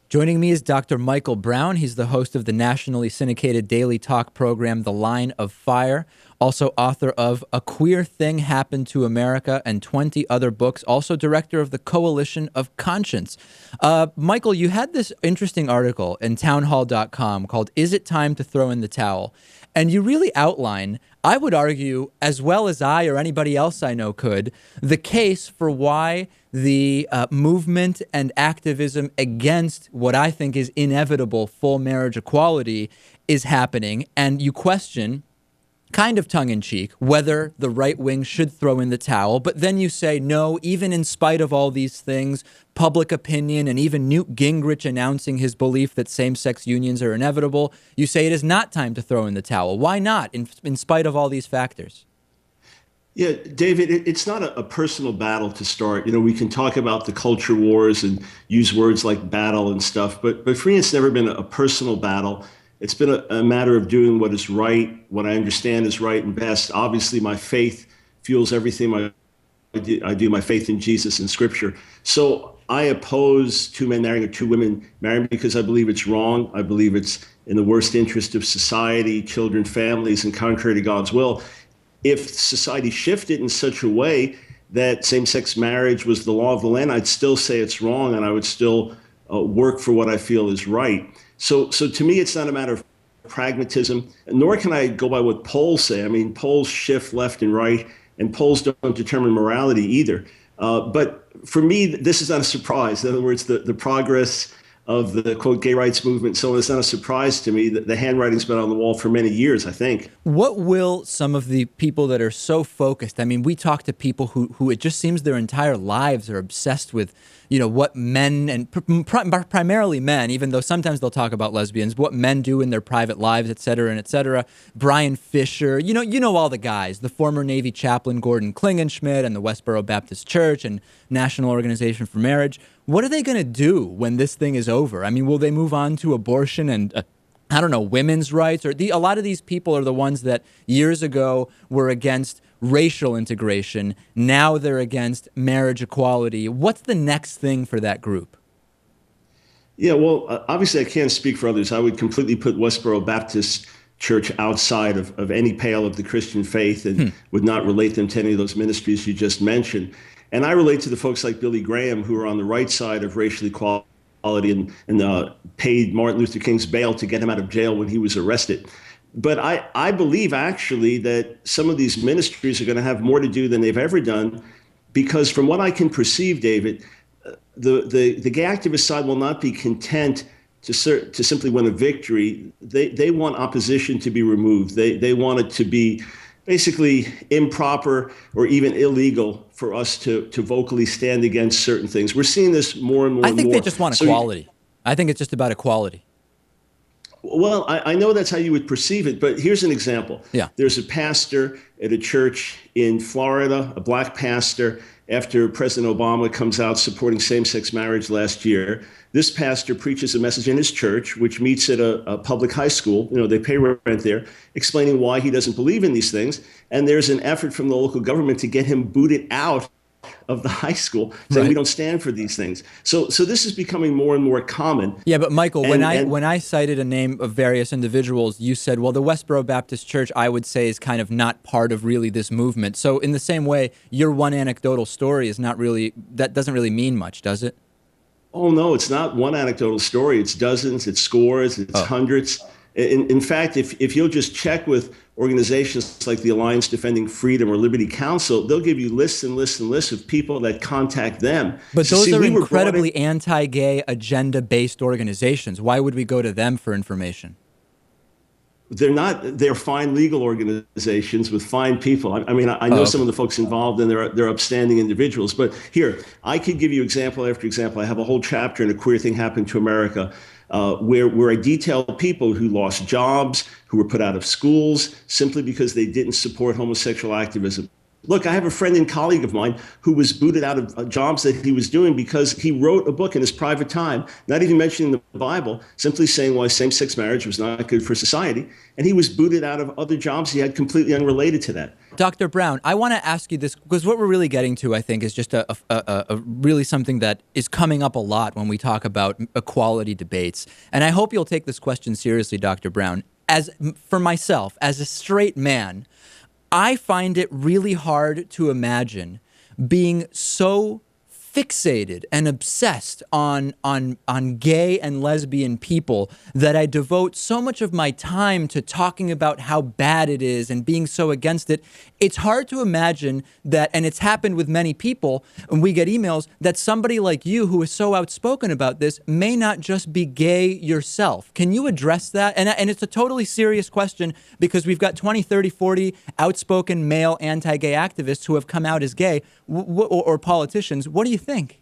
Joining me is Dr. Michael Brown. He's the host of the nationally syndicated daily talk program, The Line of Fire, also author of A Queer Thing Happened to America and 20 other books, also director of the Coalition of Conscience. Michael, you had this interesting article in townhall.com called Is It Time to Throw in the Towel? And you really outline, I would argue, as well as I or anybody else I know could, the case for why the movement and activism against what I think is inevitable full marriage equality is happening. And you question, kind of tongue-in-cheek, whether the right wing should throw in the towel. But then you say, no, even in spite of all these things, public opinion and even Newt Gingrich announcing his belief that same-sex unions are inevitable, you say it is not time to throw in the towel. Why not, in spite of all these factors? Yeah, David, it's not a personal battle to start. You know, we can talk about the culture wars and use words like battle and stuff, but for me, it's never been a personal battle. It's been a matter of doing what is right, what I understand is right and best. Obviously, my faith fuels everything I do, my faith in Jesus and Scripture. So I oppose two men marrying or two women marrying because I believe it's wrong. I believe it's in the worst interest of society, children, families, and contrary to God's will. If society shifted in such a way that same-sex marriage was the law of the land, I'd still say it's wrong, and I would still work for what I feel is right. So to me, it's not a matter of pragmatism, nor can I go by what polls say. I mean, polls shift left and right, and polls don't determine morality either. But for me, this is not a surprise. In other words, the progress of the, quote, gay rights movement, so it's not a surprise to me that the handwriting's been on the wall for many years, I think. What will some of the people that are so focused, I mean, we talk to people who it just seems their entire lives are obsessed with, you know, what men, and primarily men, even though sometimes they'll talk about lesbians, what men do in their private lives, et cetera, and et cetera. Brian Fisher, you know all the guys, the former Navy chaplain Gordon Klingenschmidt and the Westboro Baptist Church and National Organization for Marriage. What are they going to do when this thing is over? I mean, will they move on to abortion and I don't know, women's rights? Or a lot of these people are the ones that years ago were against racial integration. Now they're against marriage equality. What's the next thing for that group? Yeah, well, obviously I can't speak for others. I would completely put Westboro Baptist Church outside of any pale of the Christian faith and would not relate them to any of those ministries you just mentioned. And I relate to the folks like Billy Graham who are on the right side of racial equality and paid Martin Luther King's bail to get him out of jail when he was arrested. But I believe actually that some of these ministries are going to have more to do than they've ever done, because from what I can perceive, David, the gay activist side will not be content to simply win a victory. They want opposition to be removed. They want it to be basically improper or even illegal for us to vocally stand against certain things. We're seeing this more and more. I think they just want equality. I think it's just about equality. Well, I know that's how you would perceive it, but here's an example. Yeah. There's a pastor at a church in Florida, a black pastor, after President Obama comes out supporting same-sex marriage last year. This pastor preaches a message in his church, which meets at a public high school. You know, they pay rent there, explaining why he doesn't believe in these things. And there's an effort from the local government to get him booted out of the high school, saying right. We don't stand for these things. So this is becoming more and more common. Yeah, but Michael, when I cited a name of various individuals, you said, well, the Westboro Baptist Church, I would say, is kind of not part of really this movement. So in the same way, your one anecdotal story is not really, that doesn't really mean much, does it? Oh, no, it's not one anecdotal story. It's dozens, it's scores, it's hundreds. In fact, if you'll just check with organizations like the Alliance Defending Freedom or Liberty Council, they'll give you lists and lists and lists of people that contact them. But those are incredibly anti-gay, agenda-based organizations. Why would we go to them for information? They're not. They're fine legal organizations with fine people. I mean, I know some of the folks involved, and they're upstanding individuals. But here, I could give you example after example. I have a whole chapter in A Queer Thing Happened to America, where I detail people who lost jobs, who were put out of schools simply because they didn't support homosexual activism. Look, I have a friend and colleague of mine who was booted out of jobs that he was doing because he wrote a book in his private time, not even mentioning the Bible, simply saying why same-sex marriage was not good for society. And he was booted out of other jobs he had completely unrelated to that. Dr. Brown, I want to ask you this because what we're really getting to, I think, is just a really something that is coming up a lot when we talk about equality debates. And I hope you'll take this question seriously, Dr. Brown. As for myself, as a straight man, I find it really hard to imagine being so fixated and obsessed on gay and lesbian people that I devote so much of my time to talking about how bad it is and being so against it. It's hard to imagine that, and it's happened with many people, and we get emails, that somebody like you who is so outspoken about this may not just be gay yourself. Can you address that? And it's a totally serious question because we've got 20, 30, 40 outspoken male anti-gay activists who have come out as gay or politicians. What do you think?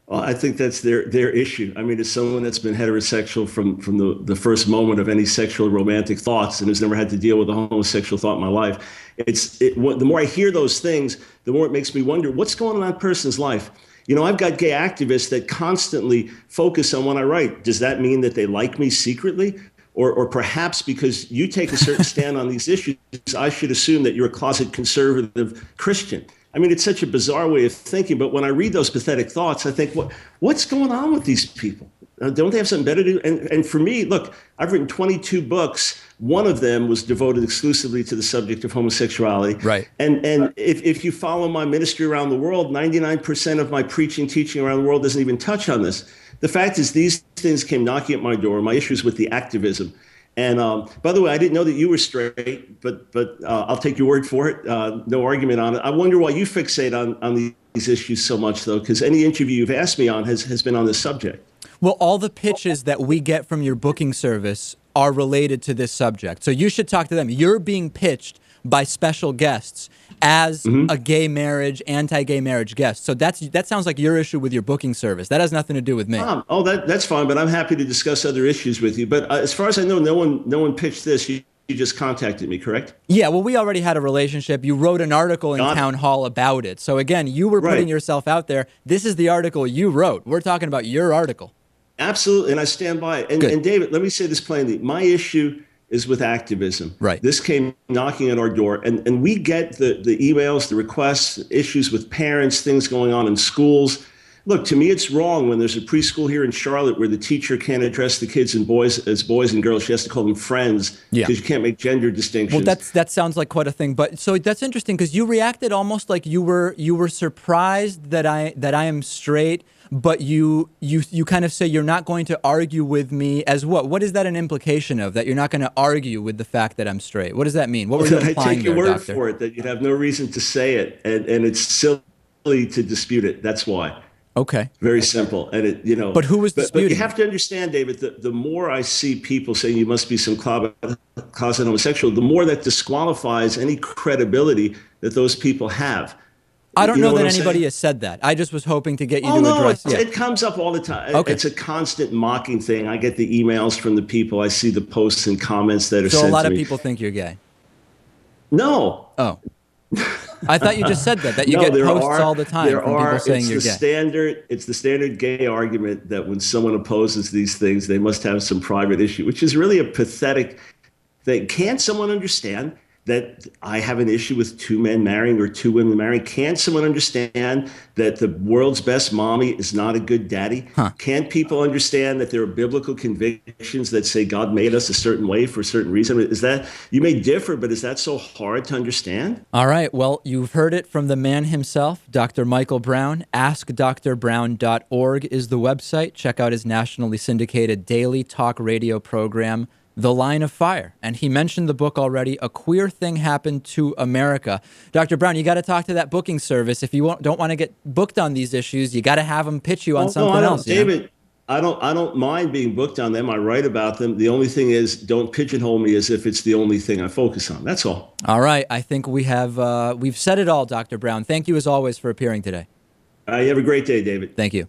Well, I think that's their issue. I mean, as someone that's been heterosexual from the first moment of any sexual romantic thoughts and has never had to deal with a homosexual thought in my life, the more I hear those things, the more it makes me wonder what's going on in that person's life. You know, I've got gay activists that constantly focus on what I write. Does that mean that they like me secretly? Or perhaps because you take a certain stand on these issues, I should assume that you're a closet conservative Christian. I mean, it's such a bizarre way of thinking. But when I read those pathetic thoughts, I think, what's going on with these people? Don't they have something better to do? And for me, look, I've written 22 books. One of them was devoted exclusively to the subject of homosexuality. Right. And if you follow my ministry around the world, 99% of my preaching, teaching around the world doesn't even touch on this. The fact is, these things came knocking at my door. My issues with the activism. And by the way, I didn't know that you were straight, but I'll take your word for it. No argument on it. I wonder why you fixate on these issues so much, though, because any interview you've asked me on has been on this subject. Well, all the pitches that we get from your booking service are related to this subject. So you should talk to them. You're being pitched by special guests as a gay marriage, anti-gay marriage guest. So that sounds like your issue with your booking service. That has nothing to do with me. That's fine, but I'm happy to discuss other issues with you. But as far as I know, no one pitched this. You just contacted me, correct? Yeah, well, we already had a relationship. You wrote an article in Town Hall about it. So again, you were putting yourself out there. This is the article you wrote. We're talking about your article. Absolutely, and I stand by it. And David, let me say this plainly. My issue is with activism. Right. This came knocking at our door, and we get the emails, the requests, issues with parents, things going on in schools. Look, to me, it's wrong when there's a preschool here in Charlotte where the teacher can't address the kids and boys as boys and girls. She has to call them friends because you can't make gender distinctions. Well, that sounds like quite a thing. But so that's interesting because you reacted almost like you were surprised that I am straight. But you kind of say you're not going to argue with me as what? What is that an implication of, that you're not going to argue with the fact that I'm straight? What does that mean? What were you implying there, I take your word doctor? for it, that you'd have no reason to say it, and it's silly to dispute it. That's why. Okay. Very simple. And But who was disputing? But you have to understand, David, the more I see people saying you must be some closet homosexual, the more that disqualifies any credibility that those people have. I don't know that anybody has said that. I just was hoping to get you to address it. It comes up all the time. Okay. It's a constant mocking thing. I get the emails from the people. I see the posts and comments that are sent to me. So a lot of people think you're gay? No. Oh. I thought you just said that you get posts all the time from people saying you're gay. It's the standard gay argument that when someone opposes these things, they must have some private issue, which is really a pathetic thing. Can't someone understand that I have an issue with two men marrying or two women marrying? Can't someone understand that the world's best mommy is not a good daddy? Can't people understand that there are biblical convictions that say God made us a certain way for a certain reason? Is that, you may differ, but is that so hard to understand? All right. Well, you've heard it from the man himself, Dr. Michael Brown. AskDrBrown.org is the website. Check out his nationally syndicated daily talk radio program, The Line of Fire. And he mentioned the book already, A Queer Thing Happened to America. Dr. Brown, you got to talk to that booking service. If you don't want to get booked on these issues, you got to have them pitch you on something else. David, I don't mind being booked on them. I write about them. The only thing is, don't pigeonhole me as if it's the only thing I focus on. That's all. All right. I think we've said it all, Dr. Brown. Thank you as always for appearing today. You have a great day, David. Thank you.